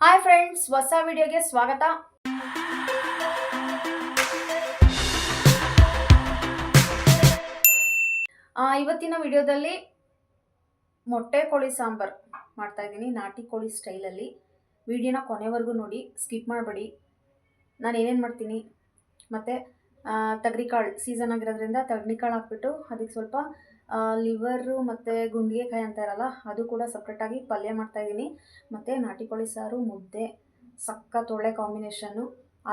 Hi friends, ಹೊಸ ವಿಡಿಯೋಗೆ ಸ್ವಾಗತ. ಇವತ್ತಿನ ವಿಡಿಯೋದಲ್ಲಿ ಮೊಟ್ಟೆ ಕೋಳಿ ಸಾಂಬಾರ್ ಮಾಡ್ತಾ ಇದ್ದೀನಿ, ನಾಟಿ ಕೋಳಿ ಸ್ಟೈಲಲ್ಲಿ. ವಿಡಿಯೋನ ಕೊನೆವರೆಗೂ ನೋಡಿ, ಸ್ಕಿಪ್ ಮಾಡಬೇಡಿ. ನಾನು ಏನೇನು ಮಾಡ್ತೀನಿ ಮತ್ತು ತಗರಿಕಾಳು ಸೀಸನ್ ಆಗಿರೋದ್ರಿಂದ ತಗರಿಕಾಳು ಹಾಕ್ಬಿಟ್ಟು ಅದಕ್ಕೆ ಸ್ವಲ್ಪ ಲಿವರು ಮತ್ತು ಗುಂಡಿಗೆಕಾಯಿ ಅಂತ ಇರಲ್ಲ, ಅದು ಕೂಡ ಸಪ್ರೇಟಾಗಿ ಪಲ್ಯ ಮಾಡ್ತಾಯಿದ್ದೀನಿ. ಮತ್ತು ನಾಟಿ ಕೋಳಿ ಸಾರು, ಮುದ್ದೆ, ಸಖತ್ ಒಳ್ಳೆ ಕಾಂಬಿನೇಷನ್ನು.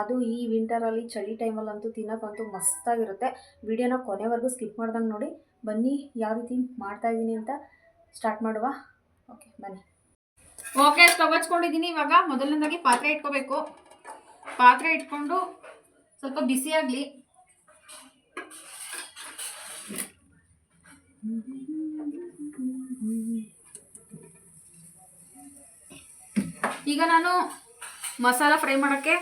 ಅದು ಈ ವಿಂಟರಲ್ಲಿ ಚಳಿ ಟೈಮಲ್ಲಂತೂ ತಿನ್ನೋಕ್ಕಂತೂ ಮಸ್ತಾಗಿರುತ್ತೆ. ವಿಡಿಯೋನ ಕೊನೆವರೆಗೂ ಸ್ಕಿಪ್ ಮಾಡ್ದಂಗೆ ನೋಡಿ. ಬನ್ನಿ ಯಾವ ರೀತಿ ಮಾಡ್ತಾಯಿದ್ದೀನಿ ಅಂತ ಸ್ಟಾರ್ಟ್ ಮಾಡುವ. ಓಕೆ ಬನ್ನಿ. ಓಕೆ, ಸ್ಟವ್ ಹಚ್ಕೊಂಡಿದ್ದೀನಿ. ಇವಾಗ ಮೊದಲನೇದಾಗಿ ಪಾತ್ರೆ ಇಟ್ಕೋಬೇಕು. ಪಾತ್ರೆ ಇಟ್ಕೊಂಡು ಸ್ವಲ್ಪ ಬಿಸಿಯಾಗಲಿ. ಈಗ ನಾನು ಮಸಾಲ ಫ್ರೈ ಮಾಡೋಕ್ಕೆ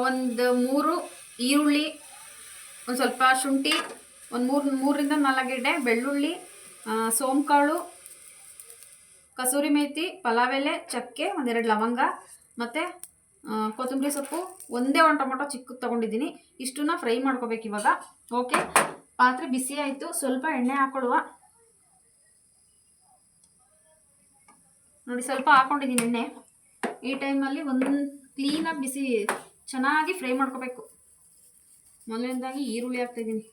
ಒಂದು 3 ಈರುಳ್ಳಿ, ಒಂದು ಸ್ವಲ್ಪ ಶುಂಠಿ, ಒಂದು 3ರಿಂದ 4 ಗೆಡ್ಡೆ ಬೆಳ್ಳುಳ್ಳಿ, ಸೋಂಕಾಳು, ಕಸೂರಿ ಮೇಥಿ, ಪಲಾವ್ ಎಲೆ, ಚಕ್ಕೆ, 1-2 ಲವಂಗ ಮತ್ತು ಕೊತ್ತಂಬರಿ ಸೊಪ್ಪು, ಒಂದೇ ಒಂದು ಟೊಮೊಟೊ ಚಿಕ್ಕದು ತೊಗೊಂಡಿದ್ದೀನಿ. ಇಷ್ಟನ್ನ ಫ್ರೈ ಮಾಡ್ಕೋಬೇಕು ಇವಾಗ. ಓಕೆ, ಪಾತ್ರೆ ಬಿಸಿ ಆಯಿತು. ಸ್ವಲ್ಪ ಎಣ್ಣೆ ಹಾಕ್ಕೊಡುವ. ನೋಡಿ, ಸ್ವಲ್ಪ ಹಾಕ್ಕೊಂಡಿದ್ದೀನಿ ಎಣ್ಣೆ. ಈ ಟೈಮಲ್ಲಿ ಒಂದು ಕ್ಲೀನಾಗಿ ಬಿಸಿ ಚೆನ್ನಾಗಿ ಫ್ರೈ ಮಾಡ್ಕೋಬೇಕು. ಮೊದಲನೇದಾಗಿ ಈರುಳ್ಳಿ ಹಾಕ್ತಾಯಿದ್ದೀನಿ.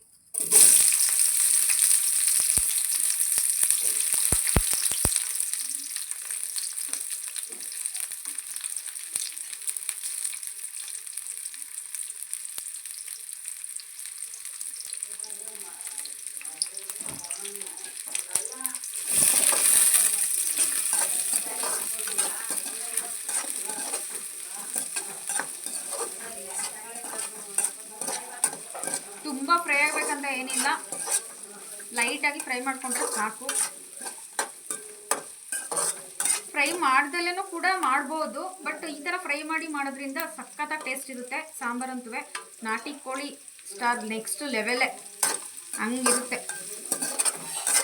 ತುಂಬ ಫ್ರೈ ಆಗಬೇಕಂತ ಏನಿಲ್ಲ, ಲೈಟಾಗಿ ಫ್ರೈ ಮಾಡಿಕೊಂಡ್ರೆ ಸಾಕು. ಫ್ರೈ ಮಾಡ್ದಲ್ಲೂ ಕೂಡ ಮಾಡ್ಬೋದು, ಬಟ್ ಈ ಥರ ಫ್ರೈ ಮಾಡಿ ಮಾಡೋದ್ರಿಂದ ಸಖತ್ತಾಗಿ ಟೇಸ್ಟ್ ಇರುತ್ತೆ ಸಾಂಬಾರಂತೂ. ನಾಟಿ ಕೋಳಿ ಸ್ಟಾರ್ ನೆಕ್ಸ್ಟ್ ಲೆವೆಲೇ, ಹಂಗಿರುತ್ತೆ.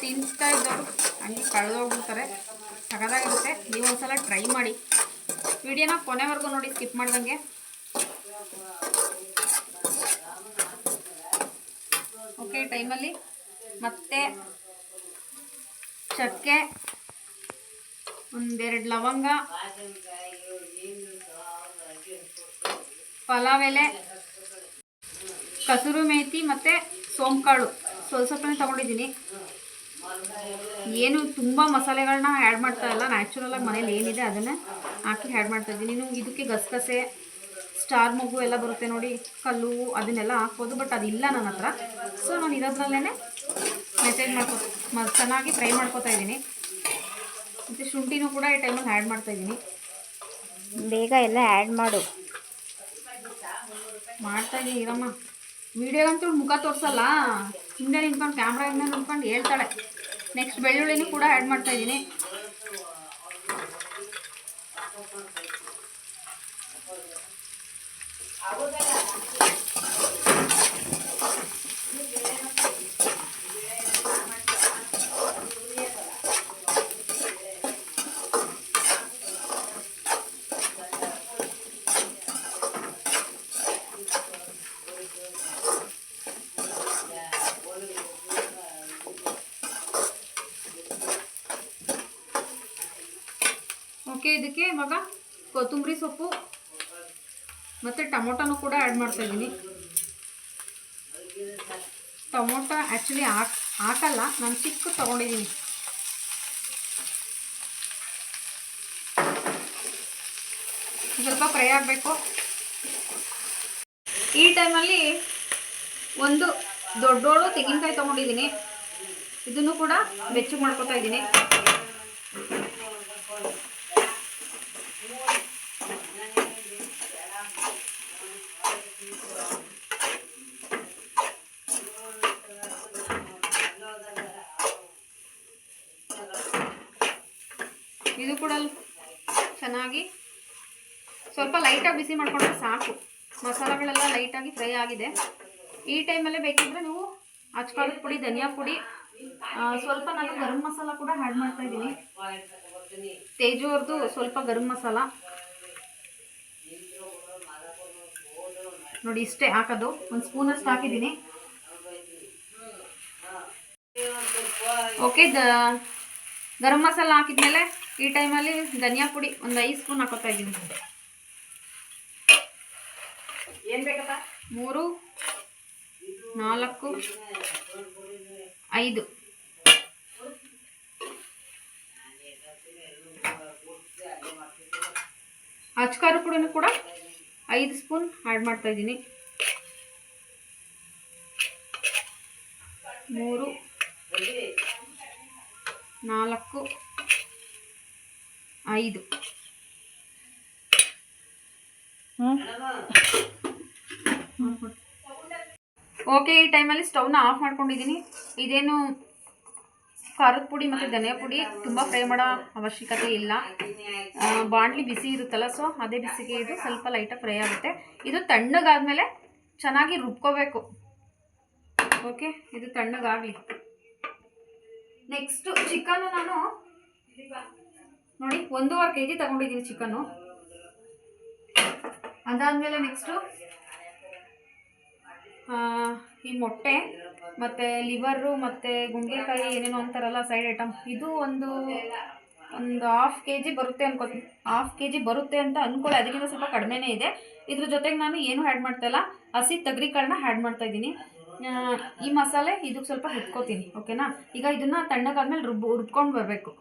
ತಿಂತಾ ಇದ್ದವರು ಹಂಗೆ ಕಳೆದೋಗ್ಬಿಡ್ತಾರೆ. ಸಖತ್ತಾಗಿರುತ್ತೆ. ನೀವು ಒಂದ್ಸಲ ಟ್ರೈ ಮಾಡಿ. ವಿಡಿಯೋನ ಕೊನೆವರೆಗೂ ನೋಡಿ, ಸ್ಕಿಪ್ ಮಾಡ್ದಂಗೆ. ಓಕೆ, ಟೈಮಲ್ಲಿ ಮತ್ತೆ ಚಕ್ಕೆ, 1-2 ಲವಂಗ, ಪಲಾವ್ ಎಲೆ, ಕಸೂರಿ ಮೇಥಿ ಮತ್ತು ಸೋಂಕಾಳು ಸ್ವಲ್ಪನೇ ತೊಗೊಂಡಿದ್ದೀನಿ. ಏನು ತುಂಬ ಮಸಾಲೆಗಳನ್ನ ಆ್ಯಡ್ ಮಾಡ್ತಾ ಇಲ್ಲ, ನ್ಯಾಚುರಲಾಗಿ ಮನೇಲಿ ಏನಿದೆ ಅದನ್ನೇ ಹಾಕಿ ಆ್ಯಡ್ ಮಾಡ್ತಾಯಿದ್ದೀನಿ. ನೀವು ಇದಕ್ಕೆ ಗಸಗಸೆ, ಸ್ಟಾರ್ ಮಗು ಎಲ್ಲ ಬರುತ್ತೆ ನೋಡಿ, ಕಲ್ಲು, ಅದನ್ನೆಲ್ಲ ಹಾಕ್ಬೋದು. ಬಟ್ ಅದಿಲ್ಲ ನನ್ನ ಹತ್ರ. ಸೊ ನಾನು ಇರೋದ್ರಲ್ಲೇ ಮೆಸೇಜ್ ಚೆನ್ನಾಗಿ ಫ್ರೈ ಮಾಡ್ಕೊತಾ ಇದ್ದೀನಿ. ಮತ್ತು ಶುಂಠಿನೂ ಕೂಡ ಈ ಟೈಮಲ್ಲಿ ಆ್ಯಡ್ ಮಾಡ್ತಾಯಿದ್ದೀನಿ. ಬೇಗ ಎಲ್ಲ ಆ್ಯಡ್ ಮಾಡ್ತಾಯಿದ್ದೀನಿ ಇರಮ್ಮ. ವಿಡಿಯೋಗಂತೂ ಮುಖ ತೋರಿಸಲ್ಲ, ಹಿಂದೆ ನಿಂತ್ಕೊಂಡು ಕ್ಯಾಮ್ರಾಯಿಂದ ನಿಂತ್ಕೊಂಡು ಹೇಳ್ತಾಳೆ. ನೆಕ್ಸ್ಟ್ ಬೆಳ್ಳುಳ್ಳಿನೂ ಕೂಡ ಆ್ಯಡ್ ಮಾಡ್ತಾಯಿದ್ದೀನಿ. ಓಕೆ, ಇದಕ್ಕೆ ಇವಾಗ ಕೊತ್ತಂಬರಿ ಸೊಪ್ಪು ಮತ್ತು ಟೊಮೊಟೊನೂ ಕೂಡ ಆ್ಯಡ್ ಮಾಡ್ತಾಯಿದ್ದೀನಿ. ಟೊಮೊಟೊ ಆ್ಯಕ್ಚುಲಿ ಹಾಕಲ್ಲ, ನಾನು ಚಿಕ್ಕ ತೊಗೊಂಡಿದ್ದೀನಿ. ಸ್ವಲ್ಪ ಫ್ರೈ ಆಗಬೇಕು. ಈ ಟೈಮಲ್ಲಿ ಒಂದು ದೊಡ್ಡೋಳು ತೆಂಗಿನಕಾಯಿ ತೊಗೊಂಡಿದ್ದೀನಿ. ಇದನ್ನು ಕೂಡ ಬೆಚ್ಚಗೆ ಮಾಡ್ಕೊತಾ ಇದ್ದೀನಿ. ಇದು ಕೂಡ ಚೆನ್ನಾಗಿ ಸ್ವಲ್ಪ ಲೈಟಾಗಿ ಬಿಸಿ ಮಾಡಿಕೊಂಡ್ರೆ ಸಾಕು. ಮಸಾಲೆಗಳೆಲ್ಲ ಲೈಟಾಗಿ ಫ್ರೈ ಆಗಿದೆ. ಈ ಟೈಮಲ್ಲೇ ಬೇಕಿದ್ರೆ ನೀವು ಅಚ್ಕಾರದ ಪುಡಿ, ಧನಿಯಾ ಪುಡಿ, ಸ್ವಲ್ಪ ನಾನು ಗರಂ ಮಸಾಲ ಕೂಡ ಆ್ಯಡ್ ಮಾಡ್ತಾ ಇದ್ದೀನಿ. ತೇಜು ಅವ್ರದ್ದು ಸ್ವಲ್ಪ ಗರಂ ಮಸಾಲ, ನೋಡಿ ಇಷ್ಟೇ ಹಾಕೋದು, ಒಂದು ಸ್ಪೂನಷ್ಟು ಹಾಕಿದ್ದೀನಿ. ಓಕೆ, ಗರಂ ಮಸಾಲ ಹಾಕಿದ್ಮೇಲೆ ಈ ಟೈಮಲ್ಲಿ ಧನಿಯಾ ಪುಡಿ ಒಂದು 5 ಸ್ಪೂನ್ ಹಾಕೋತಾ ಇದ್ದೀನಿ. ಏನು ಬೇಕಪ್ಪ? 3, 4, 5 ಅಚ್ಕಾರು ಕೂಡ 5 ಸ್ಪೂನ್ ಆ್ಯಡ್ ಮಾಡ್ತಾ ಇದ್ದೀನಿ. 3, 4, 5 ಓಕೆ. ಈ ಟೈಮಲ್ಲಿ ಸ್ಟವ್ನ ಆಫ್ ಮಾಡ್ಕೊಂಡಿದ್ದೀನಿ. ಇದೇನು ಖಾರದ ಪುಡಿ ಮತ್ತು ಧನಿಯಾ ಪುಡಿ ತುಂಬ ಫ್ರೈ ಮಾಡೋ ಅವಶ್ಯಕತೆ ಇಲ್ಲ. ಬಾಣಲಿ ಬಿಸಿ ಇರುತ್ತಲ್ಲ, ಸೊ ಅದೇ ಬಿಸಿಗೆ ಇದು ಸ್ವಲ್ಪ ಲೈಟಾಗಿ ಫ್ರೈ ಆಗುತ್ತೆ. ಇದು ತಣ್ಣಗಾದ್ಮೇಲೆ ಚೆನ್ನಾಗಿ ರುಬ್ಕೋಬೇಕು. ಓಕೆ, ಇದು ತಣ್ಣಗಾಗಲಿ. ನೆಕ್ಸ್ಟು ಚಿಕನ್ನು ನಾನು ನೋಡಿ 1.5 kg ತಗೊಂಡಿದ್ದೀನಿ ಚಿಕನ್ನು. ಅದಾದಮೇಲೆ ನೆಕ್ಸ್ಟು ಈ ಮೊಟ್ಟೆ ಮತ್ತು ಲಿವರು ಮತ್ತು ಗುಂಡ್ಗೆಕಾಯಿ ಏನೇನೋ ಅಂತಾರಲ್ಲ ಸೈಡ್ ಐಟಮ್, ಇದು ಒಂದು 1/2 kg ಬರುತ್ತೆ ಅನ್ಕೋತೀನಿ. 1/2 kg ಬರುತ್ತೆ ಅಂತ ಅಂದ್ಕೊಳ್ಳಿ, ಅದಕ್ಕಿಂತ ಸ್ವಲ್ಪ ಕಡಿಮೆನೇ ಇದೆ. ಇದ್ರ ಜೊತೆಗೆ ನಾನು ಏನು ಆ್ಯಡ್ ಮಾಡ್ತಾಯಿಲ್ಲ, ಹಸಿ ತೊಗರಿಕಾಳನ್ನ ಆ್ಯಡ್ ಮಾಡ್ತಾಯಿದ್ದೀನಿ. ಈ ಮಸಾಲೆ ಇದಕ್ಕೆ ಸ್ವಲ್ಪ ಹುರ್ಕೋತೀನಿ. ಓಕೆನಾ? ಈಗ ಇದನ್ನು ತಣ್ಣಗಾದ್ಮೇಲೆ ರುಬ್ಕೊಂಡು ಬರಬೇಕು.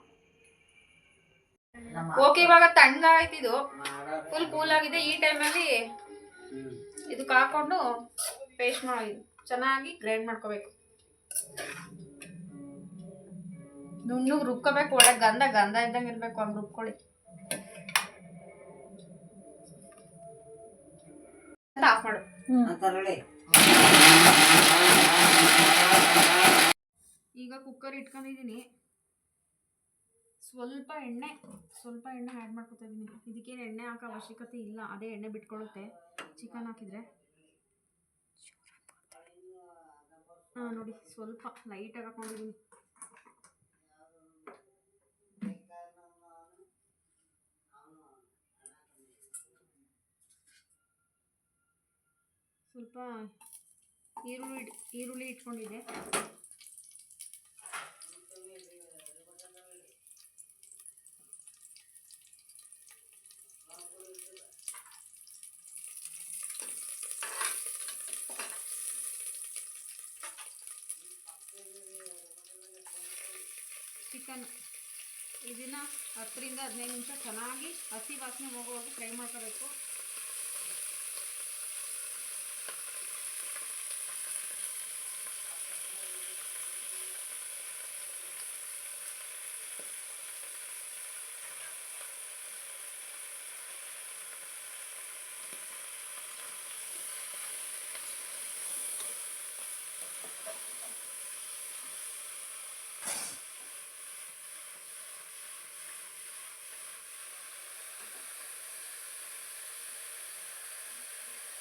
ಓಕೆ, ಇವಾಗ ತಣ್ಣಗಾಯ್ತು, ಇದು ಫುಲ್ ಕೂಲಾಗಿದೆ. ಈ ಟೈಮಲ್ಲಿ ಇದಕ್ಕೆ ಹಾಕ್ಕೊಂಡು ಪೇಸ್ಟ್ ಮಾಡಿ ಚೆನ್ನಾಗಿ ಗ್ರೈಂಡ್ ಮಾಡ್ಕೋಬೇಕು. ನುಣ್ಣಗೆ ರುಬ್ಕೋಬೇಕು. ಒಳಗೆ ಗಂಧ ಇದ್ದಂಗೆ ಇರಬೇಕು, ಹಂಗೆ ರುಬ್ಕೊಳ್ಳಿ. ಆಫ್ ಮಾಡು. ಈಗ ಕುಕ್ಕರ್ ಇಟ್ಕೊಂಡಿದ್ದೀನಿ. ಸ್ವಲ್ಪ ಎಣ್ಣೆ ಆ್ಯಡ್ ಮಾಡ್ಕೊತಾ ಇದ್ದೀನಿ. ಇದಕ್ಕೇನು ಎಣ್ಣೆ ಹಾಕೋ ಅವಶ್ಯಕತೆ ಇಲ್ಲ, ಅದೇ ಎಣ್ಣೆ ಬಿಟ್ಕೊಳ್ಳುತ್ತೆ ಚಿಕನ್ ಹಾಕಿದರೆ. ನೋಡಿ, ಸ್ವಲ್ಪ ಲೈಟಾಗಿ ಹಾಕೊಂಡಿದ್ದೀನಿ. ಸ್ವಲ್ಪ ಈರುಳ್ಳಿ ಇಟ್ಕೊಂಡಿದ್ದೆ. ಚಿಕನ್ ಇದನ್ನು 10 ರಿಂದ 15 ನಿಮಿಷ ಚೆನ್ನಾಗಿ ಹಸಿ ವಾಸನೆ ಹೋಗೋವರೆಗೂ ಫ್ರೈ ಮಾಡ್ಕೋಬೇಕು.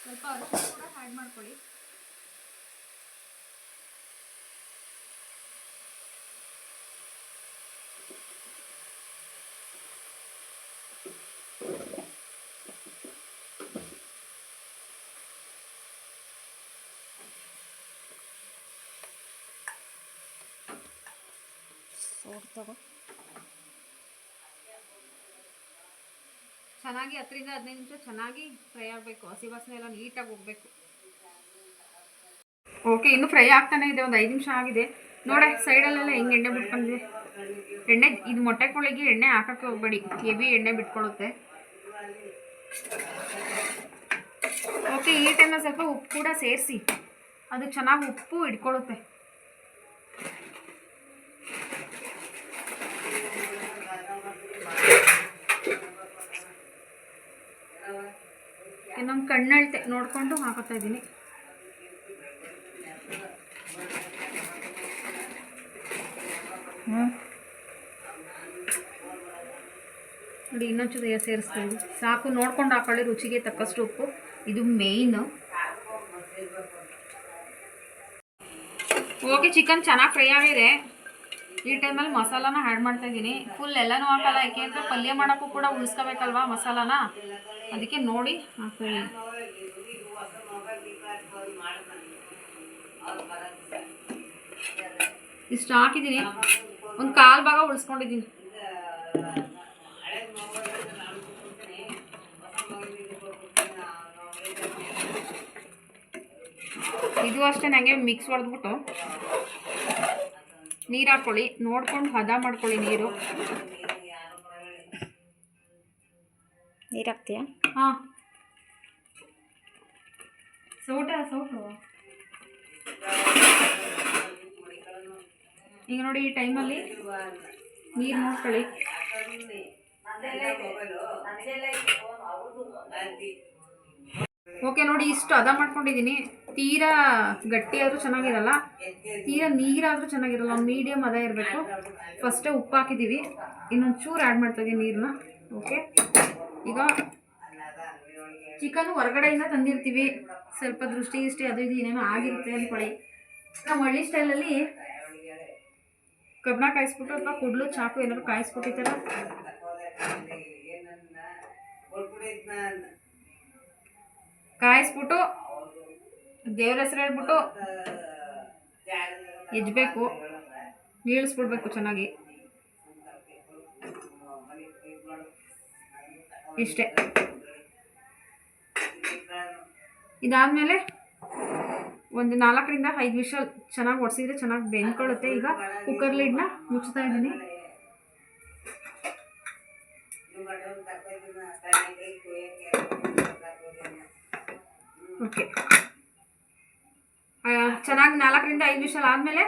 ಸ್ವಲ್ಪ ಅರಿಶಿನ ಕೂಡ ಆ್ಯಡ್ ಮಾಡ್ಕೊಳ್ಳಿ. ಚೆನ್ನಾಗಿ 10 ರಿಂದ 15 ನಿಮಿಷ ಚೆನ್ನಾಗಿ ಫ್ರೈ ಆಗಬೇಕು. ಹಸಿ ವಾಸನೆ ಎಲ್ಲ ನೀಟಾಗಿ ಹೋಗಬೇಕು. ಓಕೆ, ಇನ್ನು ಫ್ರೈ ಆಗ್ತಾನೆ ಇದೆ. ಒಂದು 5 ನಿಮಿಷ ಆಗಿದೆ. ನೋಡೆ ಸೈಡಲ್ಲೆಲ್ಲ ಹೆಂಗೆ ಎಣ್ಣೆ ಬಿಟ್ಕೊಂಡಿದೆ. ಎಣ್ಣೆ ಇದು ಮೊಟ್ಟೆ ಕೋಳಿಗೆ ಎಣ್ಣೆ ಹಾಕೋಕ್ಕೆ ಹೋಗಬೇಡಿ, ಹೆವಿ ಎಣ್ಣೆ ಬಿಟ್ಕೊಳ್ಳುತ್ತೆ. ಓಕೆ, ಈ ಟೈಮಲ್ಲಿ ಸ್ವಲ್ಪ ಉಪ್ಪು ಕೂಡ ಸೇರಿಸಿ, ಅದು ಚೆನ್ನಾಗಿ ಉಪ್ಪು ಹಿಡ್ಕೊಳ್ಳುತ್ತೆ. ಇನ್ನೊಂದು ಕಣ್ಣಳ್ತೆ ನೋಡಿಕೊಂಡು ಹಾಕೋತಾ ಇದ್ದೀನಿ. ನೋಡಿ, ಇನ್ನೊಂಚೂರು ಸೇರಿಸ್ತಾ ಇದ್ದೀನಿ. ಸಾಕು, ನೋಡ್ಕೊಂಡು ಹಾಕೊಳ್ಳಿ, ರುಚಿಗೆ ತಕ್ಕಷ್ಟು ಉಪ್ಪು. ಇದು ಮೇಯ್ನು. ಓಕೆ, ಚಿಕನ್ ಚೆನ್ನಾಗಿ ಫ್ರೈ ಆಗಿದೆ. ಈ ಟೈಮಲ್ಲಿ ಮಸಾಲಾನ ಆ್ಯಡ್ ಮಾಡ್ತಾಯಿದ್ದೀನಿ. ಫುಲ್ ಎಲ್ಲನೂ ಹಾಕಲ್ಲ, ಯಾಕೆಂದರೆ ಪಲ್ಯ ಮಾಡೋಕ್ಕೂ ಕೂಡ ಉಳಿಸ್ಕೋಬೇಕಲ್ವಾ ಮಸಾಲಾನ, ಅದಕ್ಕೆ ನೋಡಿ ಹಾಕ್ತೀನಿ. ಇಷ್ಟು ಹಾಕಿದ್ದೀನಿ, ಒಂದು ಕಾಲು ಭಾಗ ಉಳಿಸ್ಕೊಂಡಿದ್ದೀನಿ. ಇದು ಅಷ್ಟೇ ನನಗೆ ಮಿಕ್ಸ್ ಹೊಡೆದ್ಬಿಟ್ಟು ನೀರು ಹಾಕ್ಕೊಳ್ಳಿ, ನೋಡ್ಕೊಂಡು ಹದ ಮಾಡ್ಕೊಳ್ಳಿ. ನೀರು ಹಾಕ್ತೀಯಾ? ಹಾಂ, ಸೌಟು ಈಗ ನೋಡಿ ಈ ಟೈಮಲ್ಲಿ ನೀರು ನೋಡ್ಕೊಳ್ಳಿ. ಓಕೆ ನೋಡಿ, ಇಷ್ಟು ಹದ ಮಾಡ್ಕೊಂಡಿದ್ದೀನಿ. ತೀರಾ ಗಟ್ಟಿ ಆದರೂ ಚೆನ್ನಾಗಿರಲ್ಲ, ತೀರಾ ನೀರಾದರೂ ಚೆನ್ನಾಗಿರಲ್ಲ, ಒಂದು ಮೀಡಿಯಮ್ ಹದ ಇರಬೇಕು. ಫಸ್ಟೇ ಉಪ್ಪು ಹಾಕಿದ್ದೀವಿ, ಇನ್ನೊಂದು ಚೂರು ಆ್ಯಡ್ ಮಾಡ್ತಾಯಿದ್ದೀನಿ ನೀರನ್ನ. ಓಕೆ, ಈಗ ಚಿಕನ್ ಹೊರಗಡೆಯಿಂದ ತಂದಿರ್ತೀವಿ, ಸ್ವಲ್ಪ ದೃಷ್ಟಿ ಅದು ಇದು ಏನೇನೋ ಆಗಿರುತ್ತೆ ಅಂದ್ಕೊಳ್ಳಿ. ನಾವು ಹಳ್ಳಿ ಸ್ಟೈಲಲ್ಲಿ ಕಬ್ಬಣ ಕಾಯಿಸ್ಬಿಟ್ಟು ಅಥವಾ ಕುಡ್ಲು ಚಾಕು ಏನಾದ್ರು ಕಾಯಿಸ್ಬಿಟ್ಟು ಈ ಥರ ಕಾಯಿಸ್ಬಿಟ್ಟು ದೇವ್ರ ಹೆಸರು ಹೇಳ್ಬಿಟ್ಟು ಎಜ್ಬೇಕು, ನೀಳಿಸ್ಬಿಡ್ಬೇಕು ಚೆನ್ನಾಗಿ. ಇಷ್ಟೇ. ಇದಾದಮೇಲೆ ಒಂದು 4ರಿಂದ 5 ವಿಷಲ್ ಚೆನ್ನಾಗಿ ಒಡಿಸಿದ್ರೆ ಚೆನ್ನಾಗಿ ಬೆಂದ್ಕೊಳ್ಳುತ್ತೆ. ಈಗ ಕುಕ್ಕರ್ ಲಿಡ್ನ ಮುಚ್ತಾ ಇದ್ದೀನಿ. ಓಕೆ, ಚೆನ್ನಾಗಿ 4ರಿಂದ 5 ವಿಷಲ್ ಆದಮೇಲೆ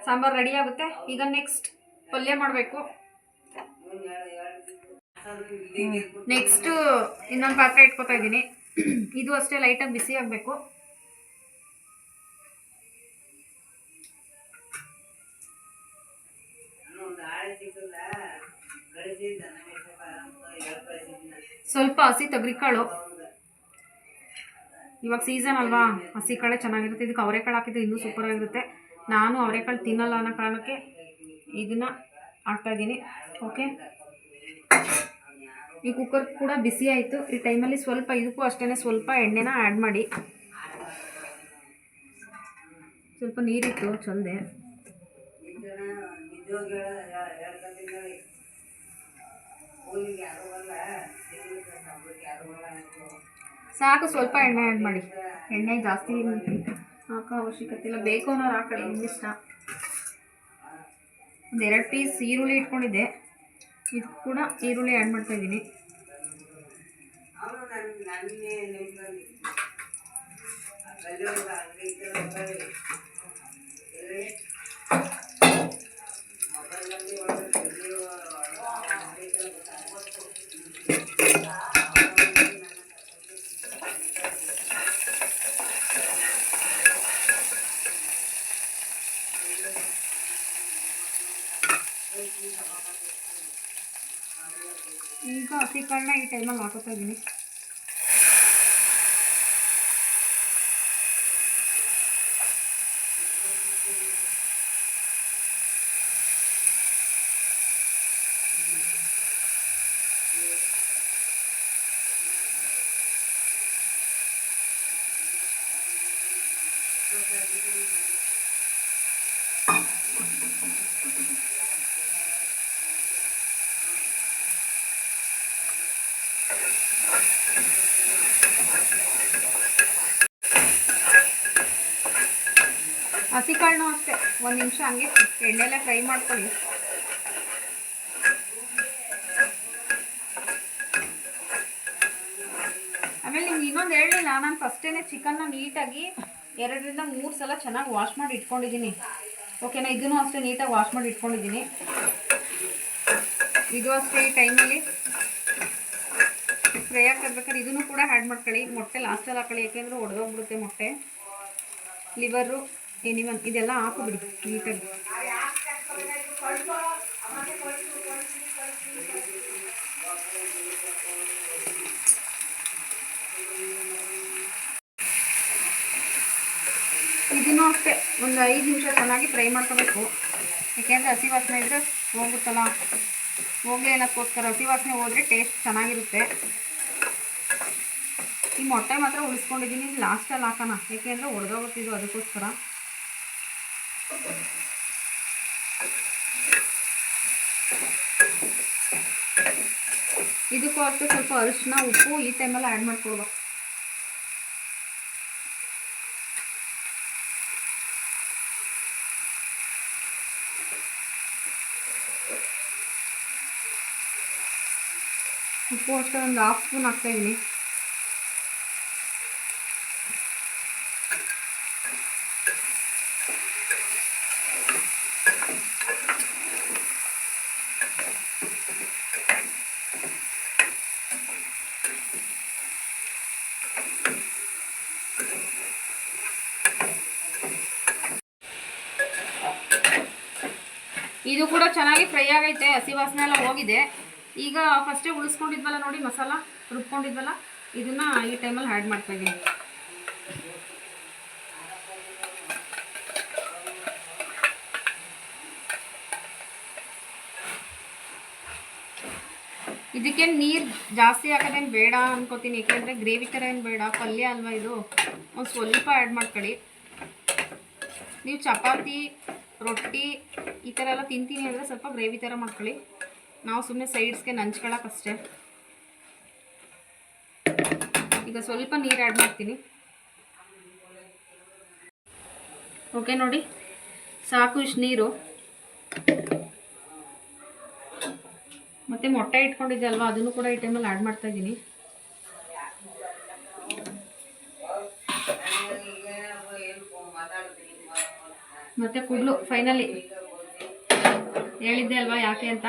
ಸಾಂಬಾರು ರೆಡಿ ಆಗುತ್ತೆ. ಈಗ ನೆಕ್ಸ್ಟ್ ಪಲ್ಯ ಮಾಡಬೇಕು. ನೆಕ್ಸ್ಟು ಇನ್ನೊಂದು ಪಾತ್ರೆ ಇಟ್ಕೊತಾ ಇದ್ದೀನಿ. ಇದು ಅಷ್ಟೇ ಲೈಟಾಗಿ ಬಿಸಿ ಆಗಬೇಕು. ಸ್ವಲ್ಪ ಹಸಿ ತೊಗರಿಕಾಳು, ಇವಾಗ ಸೀಸನ್ ಅಲ್ವಾ, ಹಸಿ ಕಾಳೆ ಚೆನ್ನಾಗಿರುತ್ತೆ. ಇದಕ್ಕೆ ಅವರೆಕಾಳು ಹಾಕಿದ್ರೆ ಇನ್ನೂ ಸೂಪರಾಗಿರುತ್ತೆ. ನಾನು ಅವರೆಕಾಳು ತಿನ್ನಲ್ಲ ಅನ್ನೋ ಕಾರಣಕ್ಕೆ ಇದನ್ನು ಹಾಕ್ತಾಯಿದ್ದೀನಿ. ಓಕೆ, ಈ ಕುಕ್ಕರ್ ಕೂಡ ಬಿಸಿ ಆಯಿತು. ಈ ಟೈಮಲ್ಲಿ ಸ್ವಲ್ಪ ಇದಕ್ಕೂ ಅಷ್ಟೇ ಸ್ವಲ್ಪ ಎಣ್ಣೆನ ಆ್ಯಡ್ ಮಾಡಿ. ಸ್ವಲ್ಪ ನೀರಿತ್ತು ಚಲ್ದೆ. ಸಾಕು, ಸ್ವಲ್ಪ ಎಣ್ಣೆ ಆ್ಯಡ್ ಮಾಡಿ. ಎಣ್ಣೆ ಜಾಸ್ತಿ ಹಾಕೋ ಅವಶ್ಯಕತೆ ಇಲ್ಲ, ಬೇಕು ಅನ್ನೋರು ಹಾಕೊಳ್ಳಿ, ನಿಮ್ಮಿಷ್ಟ. ಒಂದು 2 ಪೀಸ್ ಈರುಳ್ಳಿ ಇಟ್ಕೊಂಡಿದ್ದೆ, ಇದು ಕೂಡ ಈರುಳ್ಳಿ ಆ್ಯಡ್ ಮಾಡ್ತಾಯಿದ್ದೀನಿ. ಈಗ ಹಸಿ ಕಾಳನ್ನ ಈ ಟೈಮಲ್ಲಿ ಹಾಕೋತಾ ಇದ್ದೀನಿ. ಹಸಿ ಕಾಳನ್ನೂ ಅಷ್ಟೇ 1 ನಿಮಿಷ ಹಂಗೆ ಎಣ್ಣೆಲೆ ಫ್ರೈ ಮಾಡ್ಕೊಳ್ಳಿ. ಆಮೇಲೆ ನಿಮ್ಗೆ ಇನ್ನೊಂದು ಹೇಳಲಿಲ್ಲ, ನಾನು ಫಸ್ಟೇ ಚಿಕನ್ನ ನೀಟಾಗಿ 2ರಿಂದ 3 ಸಲ ಚೆನ್ನಾಗಿ ವಾಶ್ ಮಾಡಿ ಇಟ್ಕೊಂಡಿದ್ದೀನಿ. ಓಕೆನಾ, ಇದನ್ನು ಅಷ್ಟೇ ನೀಟಾಗಿ ವಾಶ್ ಮಾಡಿ ಇಟ್ಕೊಂಡಿದ್ದೀನಿ. ಇದು ಅಷ್ಟೇ ಈ ಟೈಮಲ್ಲಿ ಫ್ರೈ ಆಗ್ತಿರ್ಬೇಕಾದ್ರೆ ಇದನ್ನು ಕೂಡ ಆ್ಯಡ್ ಮಾಡ್ಕೊಳ್ಳಿ. ಮೊಟ್ಟೆ ಲಾಸ್ಟಲ್ಲಿ ಹಾಕೊಳ್ಳಿ, ಯಾಕೆಂದರೆ ಒಡೆದೋಗ್ಬಿಡುತ್ತೆ ಮೊಟ್ಟೆ. ಲಿವರು ಎನಿವನ್ ಇದೆಲ್ಲ ಹಾಕಿಬಿಡಿ ನೀಟಾಗಿ. ಇದನ್ನು ಅಷ್ಟೇ ಒಂದು 5 ನಿಮಿಷ ಚೆನ್ನಾಗಿ ಫ್ರೈ ಮಾಡ್ಕೋಬೇಕು. ಯಾಕೆಂದರೆ ಹಸಿ ವಾಸನೆ ಇದ್ದರೆ ಹೋಗುತ್ತಲ್ಲ, ಹೋಗಲಿ ಅನ್ನೋಕ್ಕೋಸ್ಕರ. ಹಸಿ ವಾಸನೆ ಹೋದರೆ ಟೇಸ್ಟ್ ಚೆನ್ನಾಗಿರುತ್ತೆ. ಈ ಮೊಟ್ಟೆ ಮಾತ್ರ ಉಳಿಸ್ಕೊಂಡಿದ್ದೀನಿ, ಲಾಸ್ಟಲ್ಲಿ ಹಾಕೋಣ, ಏಕೆಂದರೆ ಒಡೆದೋಗುತ್ತಿದ್ದು ಅದಕ್ಕೋಸ್ಕರ. ಇದಕ್ಕೂ ಅಷ್ಟೇ ಸ್ವಲ್ಪ ಅರಿಶಿನ ಉಪ್ಪು ಈ ಟೈಮಲ್ಲಿ ಆ್ಯಡ್ ಮಾಡ್ಕೊಳ್ಬೇಕು. ಉಪ್ಪು ಅಷ್ಟೇ ಒಂದು 1/2 ಸ್ಪೂನ್ ಹಾಕ್ತಾಯಿದ್ದೀನಿ. ಇದು ಕೂಡ ಚೆನ್ನಾಗಿ ಫ್ರೈ ಆಗೈತೆ, ಹಸಿ ವಾಸನೆ ಎಲ್ಲ ಹೋಗಿದೆ. ಈಗ ಫಸ್ಟೇ ಉಳಿಸ್ಕೊಂಡಿದ್ವಲ್ಲ ನೋಡಿ ಮಸಾಲ ರುಬ್ಕೊಂಡಿದ್ವಲ್ಲ, ಇದನ್ನು ಈ ಟೈಮಲ್ಲಿ ಆ್ಯಡ್ ಮಾಡ್ತಾಯಿದ್ದೀನಿ. ಇದಕ್ಕೆ ನೀರು ಜಾಸ್ತಿ ಹಾಕೋದೇನು ಬೇಡ ಅನ್ಕೋತೀನಿ, ಏಕೆಂದರೆ ಗ್ರೇವಿ ಥರ ಏನು ಬೇಡ, ಪಲ್ಯ ಅಲ್ವಾ ಇದು. ಒಂದು ಸ್ವಲ್ಪ ಆ್ಯಡ್ ಮಾಡ್ಕೊಳ್ಳಿ. ನೀವು ಚಪಾತಿ ರೊಟ್ಟಿ ಈ ಥರ ಎಲ್ಲ ತಿಂತೀನಿ ಅಂದರೆ ಸ್ವಲ್ಪ ಗ್ರೇವಿ ಥರ ಮಾಡ್ಕೊಳ್ಳಿ. ನಾವು ಸುಮ್ಮನೆ ಸೈಡ್ಸ್ಗೆ ನಂಚ್ಕೊಳ್ಳೋಕ್ಕಷ್ಟೇ. ಈಗ ಸ್ವಲ್ಪ ನೀರು ಆ್ಯಡ್ ಮಾಡ್ತೀನಿ. ಓಕೆ ನೋಡಿ, ಸಾಕು ಇಷ್ಟು ನೀರು. ಮತ್ತು ಮೊಟ್ಟೆ ಇಟ್ಕೊಂಡಿದ್ದೆ ಅಲ್ವಾ, ಅದನ್ನು ಕೂಡ ಈ ಟೈಮಲ್ಲಿ ಆ್ಯಡ್ ಮಾಡ್ತಾಯಿದ್ದೀನಿ. ಮತ್ತು ಕುಡ್ಲು ಫೈನಲಿ ಹೇಳಿದ್ದೆ ಅಲ್ವಾ ಯಾಕೆ ಅಂತ.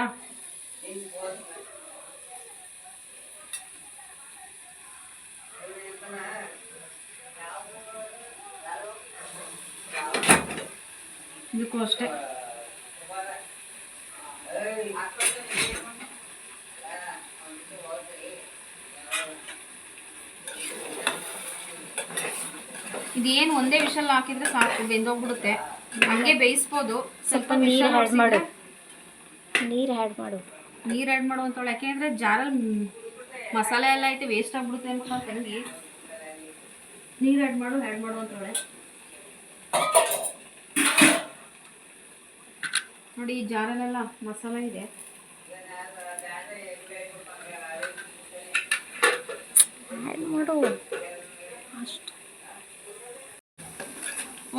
ಇದಕ್ಕೂ ಅಷ್ಟೇ ಇದೇನು ಒಂದೇ ವಿಷಲ್ ಹಾಕಿದ್ರೆ ಸಾಕು, ಬೆಂದೋಗ್ಬಿಡುತ್ತೆ. ಹಂಗೆ ಬೇಯಿಸ್ಬೋದು. ಸ್ವಲ್ಪ ನೀರು ಆ್ಯಡ್ ಮಾಡು, ನೀರು ಆ್ಯಡ್ ಮಾಡು, ನೀರು ಆ್ಯಡ್ ಮಾಡು ಅಂತವಳು. ಯಾಕೆಂದರೆ ಜಾರಲ್ಲಿ ಮಸಾಲೆ ಎಲ್ಲ ಐತೆ, ವೇಸ್ಟ್ ಆಗಿಬಿಡುತ್ತೆ ಅಂತ ನನ್ನ ತಂಗಿ. ನೀರು ಆ್ಯಡ್ ಮಾಡು ಅಂತವಳೆ. ನೋಡಿ, ಈ ಜಾರಲ್ಲೆಲ್ಲ ಮಸಾಲೆ ಇದೆ. ಆ್ಯಡ್ ಮಾಡು ಅಷ್ಟು.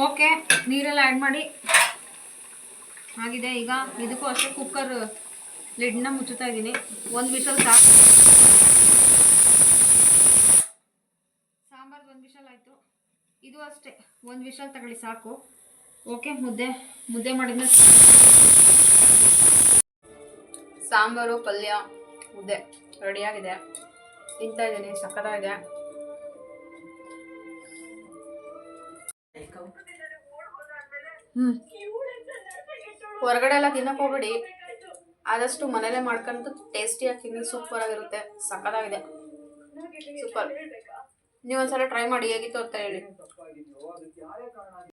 ಓಕೆ, ನೀರೆಲ್ಲ ಆ್ಯಡ್ ಮಾಡಿ ಆಗಿದೆ. ಈಗ ಇದಕ್ಕೂ ಅಷ್ಟೇ ಕುಕ್ಕರ್ ಲಿಡ್ನ ಮುಚ್ಚುತ್ತಾ ಇದ್ದೀನಿ. ಒಂದು ವಿಷಲ್ ಸಾಕು. ಸಾಂಬಾರ್ದು 1 ವಿಷಲ್ ಆಯಿತು. ಇದು ಅಷ್ಟೇ 1 ವಿಷಲ್ ತಗೊಳ್ಳಿ ಸಾಕು. ಓಕೆ, ಮುದ್ದೆ ಮಾಡಿದ್ಮೇಲೆ ಸಾಂಬಾರು ಪಲ್ಯ ಮುದ್ದೆ ರೆಡಿಯಾಗಿದೆ. ತಿಂತಾ ಇದ್ದೀನಿ, ಸಕ್ಕತ್ತಾಗಿದೆ. ಹೊರಗಡೆ ಎಲ್ಲ ತಿನ್ನಕ್ಕೆ ಹೋಗ್ಬೇಡಿ, ಆದಷ್ಟು ಮನೇಲೆ ಮಾಡ್ಕೊಂಡು ಟೇಸ್ಟಿಯಾಗಿ ತಿನ್ನಿ. ಸೂಪರ್ ಆಗಿರುತ್ತೆ, ಸಕ್ಕತ್ತಾಗಿದೆ, ಸೂಪರ್. ನೀವು ಒಂದ್ಸಲ ಟ್ರೈ ಮಾಡಿ, ಹೇಗಿತ್ತು ಅಂತ ಹೇಳಿ.